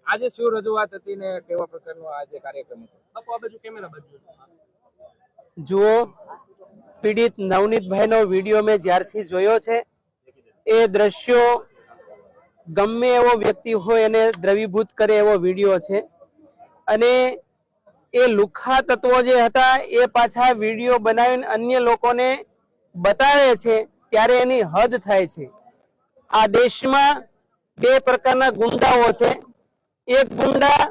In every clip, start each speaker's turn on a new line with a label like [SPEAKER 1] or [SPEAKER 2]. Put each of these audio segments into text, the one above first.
[SPEAKER 1] આજે શું રજૂઆત હતી ને કેવા પ્રકારનો આજે કાર્યક્રમ હતો?
[SPEAKER 2] જુઓ, પીડિત નવનીતભાઈનો વિડીયો મેં જ્યારથી જોયો છે એ દ્રશ્યો ગમે એવો વ્યક્તિ હોય એને દ્રવીભૂત કરે એવો વિડીયો છે અને એ લુખ્ખા તત્વો જે હતા એ પાછા વિડીયો બનાવીને અન્ય લોકોને બતાવે છે ત્યારે એની હદ થાય છે। આ દેશમાં બે પ્રકારના ગુંડાઓ છે। એક ગુંડા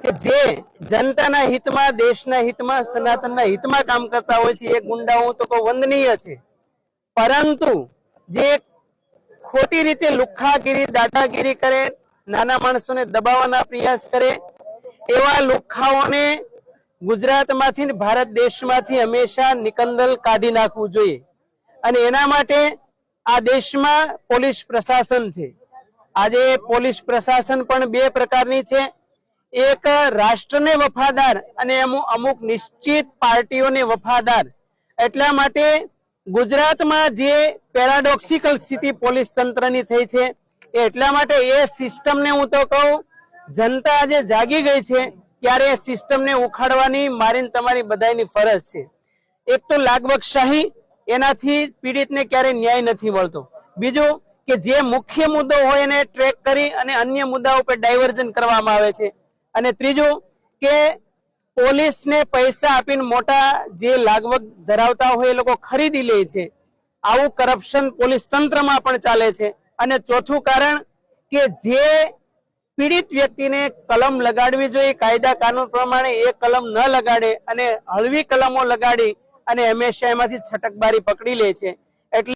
[SPEAKER 2] કે જે જનતાના હિતમાં, દેશના હિતમાં, સનાતનના હિતમાં કામ કરતા હોય છે, એ ગુંડાઓ તો વંદનીય છે, પરંતુ જે ખોટી રીતે લુખ્ખાગીરી, દાદાગીરી કરે, નાના માણસોને દબાવવાના પ્રયાસ કરે, એવા લુખ્ખાઓને ગુજરાતમાંથી, ભારત દેશમાંથી હંમેશા નિકંદલ કાઢી નાખવું જોઈએ। અને એના માટે આ દેશમાં પોલીસ પ્રશાસન છે। આજે પોલીસ પ્રશાસન પણ બે પ્રકારની છે। એક રાષ્ટ્રને વફાદાર અને અમુક નિશ્ચિત પાર્ટીઓને વફાદાર। એટલા માટે ગુજરાતમાં જે પેરાડોક્સિકલ સ્થિતિ પોલીસ તંત્રની થઈ છે એટલા માટે એ સિસ્ટમને હું તો કહું, જનતા આજે જાગી ગઈ છે ત્યારે એ સિસ્ટમને ઉખાડવાની મારી તમારી બધાની ફરજ છે। એક તો લાગવકશાહી, એનાથી પીડિતને ક્યારે ન્યાય નથી મળતો। બીજું કે જે મુખ્ય મુદ્દો હોય એને ટ્રેક કરી અને અન્ય મુદ્દાઓ પર ડાયવર્ઝન કરવામાં આવે છે। અને ત્રીજું કે પોલીસને પૈસા આપીને મોટા જે લાગવક ધરાવતા હોય એ લોકો ખરીદી લે છે। આવું કરપ્શન પોલીસ તંત્રમાં પણ ચાલે છે। અને ચોથું કારણ કે જે પીડિત વ્યક્તિને કલમ લગાડવી જોઈએ કાયદા કાનૂન પ્રમાણે, એ કલમ ન લગાડે અને હળવી કલમો લગાડી અને હંમેશા એમાંથી છટકબારી પકડી લે છે। એટલે